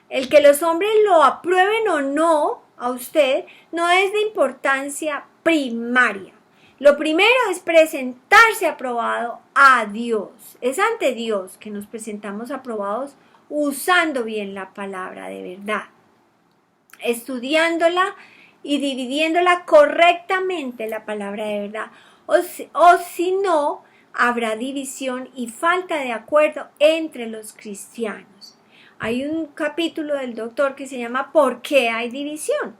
Speaker 1: El que los hombres lo aprueben o no a usted no es de importancia primaria. Lo primero es presentarse aprobado a Dios. Es ante Dios que nos presentamos aprobados usando bien la palabra de verdad, estudiándola y dividiéndola correctamente la palabra de verdad. O si no, habrá división y falta de acuerdo entre los cristianos. Hay un capítulo del doctor que se llama ¿Por qué hay división?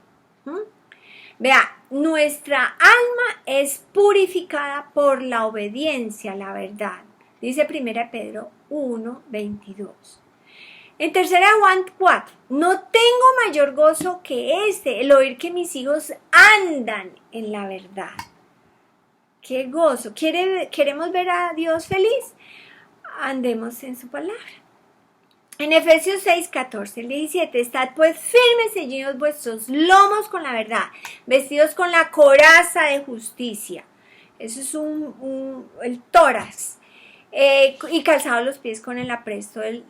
Speaker 1: Vea, nuestra alma es purificada por la obediencia a la verdad. Dice 1 Pedro 1:22. En 3 Juan 4, no tengo mayor gozo que el oír que mis hijos andan en la verdad. ¡Qué gozo! ¿Queremos ver a Dios feliz? Andemos en su palabra. En Efesios 6:14, el 17, estad pues firmes, ceñidos vuestros lomos con la verdad, vestidos con la coraza de justicia. Eso es el tórax. Y calzados los pies con el apresto del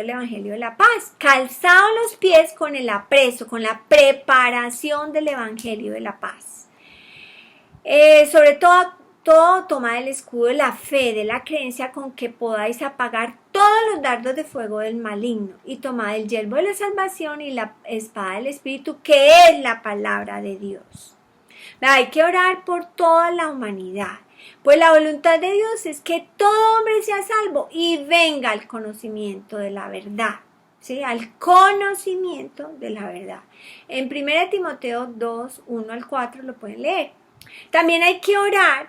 Speaker 1: Evangelio de la paz. Calzados los pies con el apresto, con la preparación del Evangelio de la paz. Sobre todo todo, tomad el escudo de la fe, de la creencia, con que podáis apagar todos los dardos de fuego del maligno, y tomad el yelmo de la salvación y la espada del Espíritu, que es la palabra de Dios. Hay que orar por toda la humanidad, pues la voluntad de Dios es que todo hombre sea salvo y venga al conocimiento de la verdad. ¿Sí? Al conocimiento de la verdad. En 1 Timoteo 2, 1 al 4 lo pueden leer. También hay que orar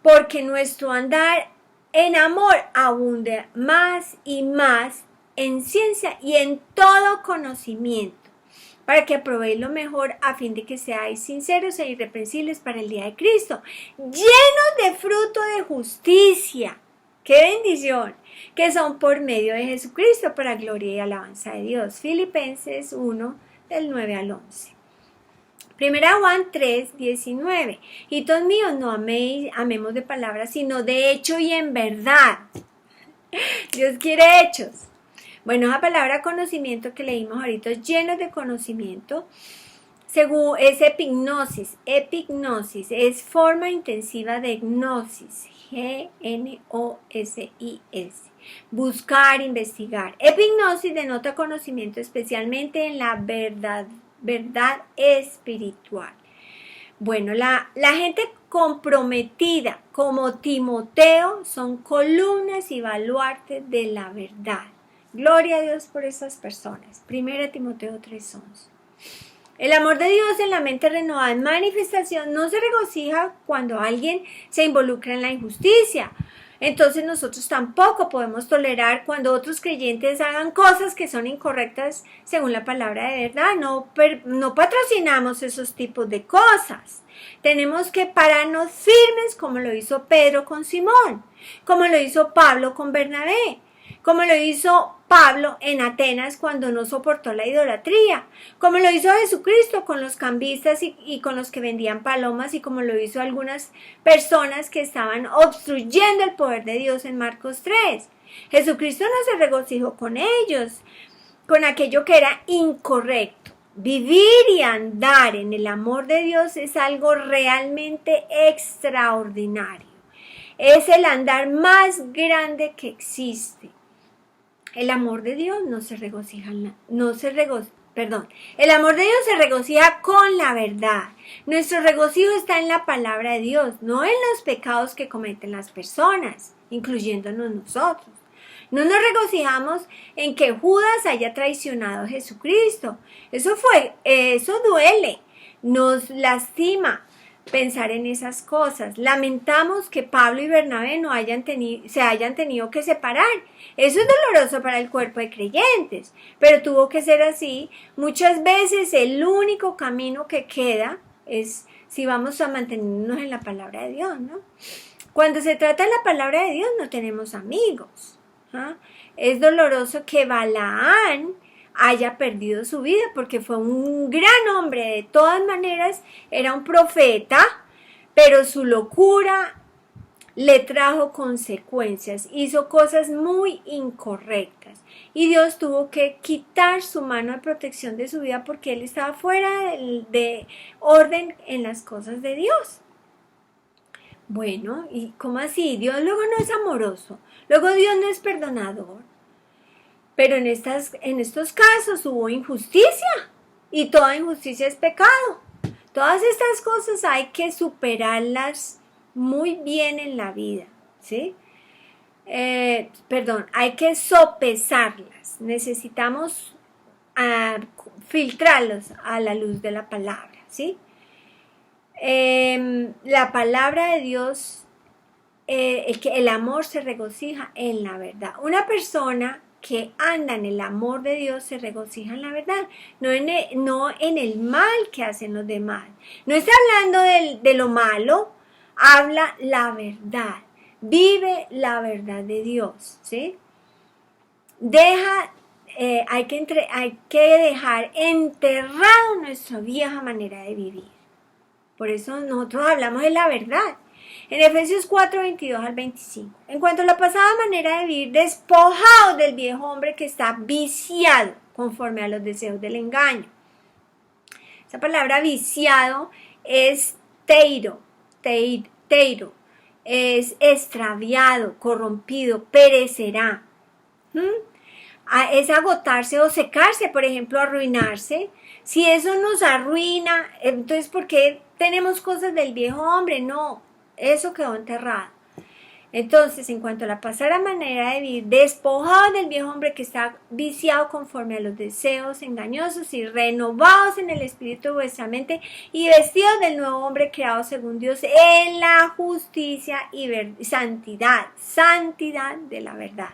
Speaker 1: porque nuestro andar en amor abunde más y más en ciencia y en todo conocimiento, para que aprobéis lo mejor, a fin de que seáis sinceros e irreprensibles para el día de Cristo, llenos de fruto de justicia. ¡Qué bendición! Que son por medio de Jesucristo, para gloria y alabanza de Dios. Filipenses 1, del 9 al 11. Primera Juan 3, 19. Hijitos míos, no amemos de palabras, sino de hecho y en verdad. Dios quiere hechos. Bueno, esa palabra conocimiento que leímos ahorita, llenos de conocimiento, según es epignosis. Epignosis es forma intensiva de gnosis. G-N-O-S-I-S. Buscar, investigar. Epignosis denota conocimiento, especialmente en la verdad espiritual. Bueno, la gente comprometida como Timoteo son columnas y baluartes de la verdad. Gloria a Dios por esas personas. 1 Timoteo 3:11. El amor de Dios en la mente renovada en manifestación no se regocija cuando alguien se involucra en la injusticia. Entonces nosotros tampoco podemos tolerar cuando otros creyentes hagan cosas que son incorrectas según la palabra de verdad. No patrocinamos esos tipos de cosas. Tenemos que pararnos firmes, como lo hizo Pedro con Simón, como lo hizo Pablo con Bernabé, como lo hizo Pablo en Atenas cuando no soportó la idolatría, como lo hizo Jesucristo con los cambistas y con los que vendían palomas, y como lo hizo algunas personas que estaban obstruyendo el poder de Dios en Marcos 3. Jesucristo no se regocijó con ellos, con aquello que era incorrecto. Vivir y andar en el amor de Dios es algo realmente extraordinario. Es el andar más grande que existe. El amor de Dios el amor de Dios se regocija con la verdad. Nuestro regocijo está en la palabra de Dios, no en los pecados que cometen las personas, incluyéndonos nosotros. No nos regocijamos en que Judas haya traicionado a Jesucristo. Eso duele, nos lastima pensar en esas cosas. Lamentamos que Pablo y Bernabé se hayan tenido que separar. Eso es doloroso para el cuerpo de creyentes, pero tuvo que ser así. Muchas veces el único camino que queda es si vamos a mantenernos en la palabra de Dios, ¿no? Cuando se trata de la palabra de Dios no tenemos amigos. Es doloroso que Balaán haya perdido su vida, porque fue un gran hombre. De todas maneras, era un profeta, pero su locura le trajo consecuencias, hizo cosas muy incorrectas, y Dios tuvo que quitar su mano de protección de su vida porque él estaba fuera de orden en las cosas de Dios. Bueno, ¿y cómo así? Dios luego no es amoroso, luego Dios no es perdonador. Pero en estos casos hubo injusticia, y toda injusticia es pecado. Todas estas cosas hay que superarlas muy bien en la vida, ¿sí? Hay que sopesarlas. Necesitamos filtrarlos a la luz de la palabra, ¿sí? La palabra de Dios, el amor se regocija en la verdad. Una persona que anda en el amor de Dios se regocija en la verdad, no en el mal que hacen los demás. No está hablando de lo malo, habla la verdad, vive la verdad de Dios, ¿sí? Hay que dejar enterrado nuestra vieja manera de vivir. Por eso nosotros hablamos de la verdad. En Efesios 4, 22 al 25. En cuanto a la pasada manera de vivir, despojados del viejo hombre que está viciado conforme a los deseos del engaño. Esa palabra viciado es teiro. es extraviado, corrompido, perecerá. Es agotarse o secarse, por ejemplo, arruinarse. Si eso nos arruina, entonces ¿por qué tenemos cosas del viejo hombre? No, eso quedó enterrado. Entonces, en cuanto a la pasada manera de vivir, despojados del viejo hombre que está viciado conforme a los deseos engañosos y renovados en el espíritu de vuestra mente y vestidos del nuevo hombre creado según Dios en la justicia y santidad de la verdad.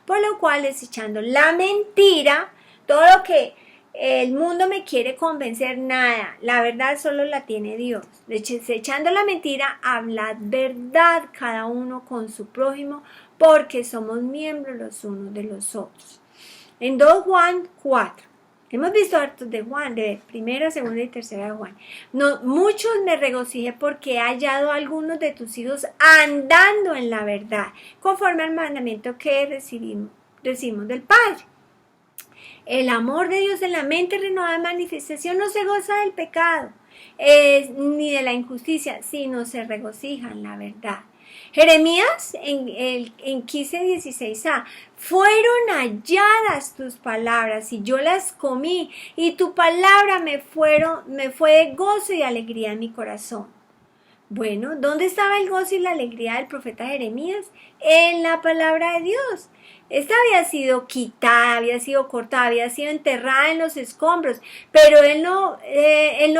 Speaker 1: Por lo cual, desechando la mentira, todo lo que el mundo me quiere convencer, nada, la verdad solo la tiene Dios. Desechando la mentira, hablad verdad cada uno con su prójimo, porque somos miembros los unos de los otros. En 2 Juan 4, hemos visto hartos de Juan, de primera, segunda y tercera de Juan. No, muchos me regocijé porque he hallado a algunos de tus hijos andando en la verdad, conforme al mandamiento que recibimos del Padre. El amor de Dios en la mente renovada de manifestación no se goza del pecado, ni de la injusticia, sino se regocija en la verdad. Jeremías en 15:16a, fueron halladas tus palabras y yo las comí, y tu palabra me fue de gozo y alegría en mi corazón. Bueno, ¿dónde estaba el gozo y la alegría del profeta Jeremías? En la palabra de Dios. Esta había sido quitada, había sido cortada, había sido enterrada en los escombros, pero él no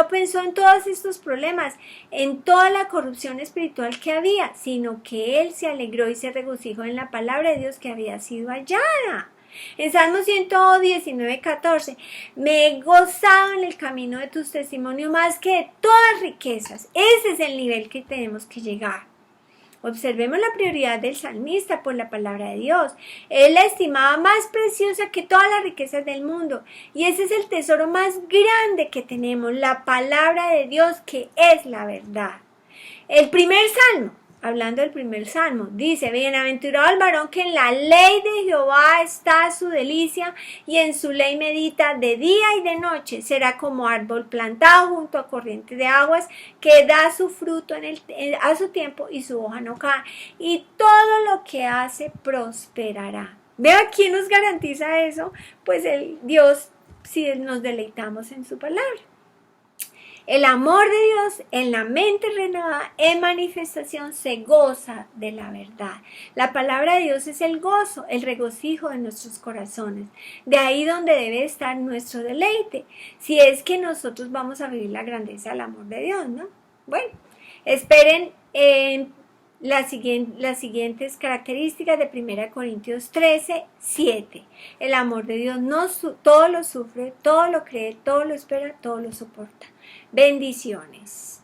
Speaker 1: pensó en todos estos problemas, en toda la corrupción espiritual que había, sino que él se alegró y se regocijó en la palabra de Dios que había sido hallada. En Salmo 119:14, me he gozado en el camino de tus testimonios más que de todas riquezas. Ese es el nivel que tenemos que llegar. Observemos la prioridad del salmista por la palabra de Dios. Él la estimaba más preciosa que todas las riquezas del mundo. Y ese es el tesoro más grande que tenemos, la palabra de Dios que es la verdad. El primer salmo, hablando del primer salmo, dice, bienaventurado el varón que en la ley de Jehová está su delicia y en su ley medita de día y de noche. Será como árbol plantado junto a corriente de aguas que da su fruto a su tiempo y su hoja no cae. Y todo lo que hace prosperará. ¿Vea quién nos garantiza eso? Pues el Dios, si nos deleitamos en su palabra. El amor de Dios en la mente renovada, en manifestación, se goza de la verdad. La palabra de Dios es el gozo, el regocijo de nuestros corazones. De ahí donde debe estar nuestro deleite, si es que nosotros vamos a vivir la grandeza del amor de Dios, ¿no? Bueno, esperen las siguientes características de 1 Corintios 13:7. El amor de Dios todo lo sufre, todo lo cree, todo lo espera, todo lo soporta. Bendiciones.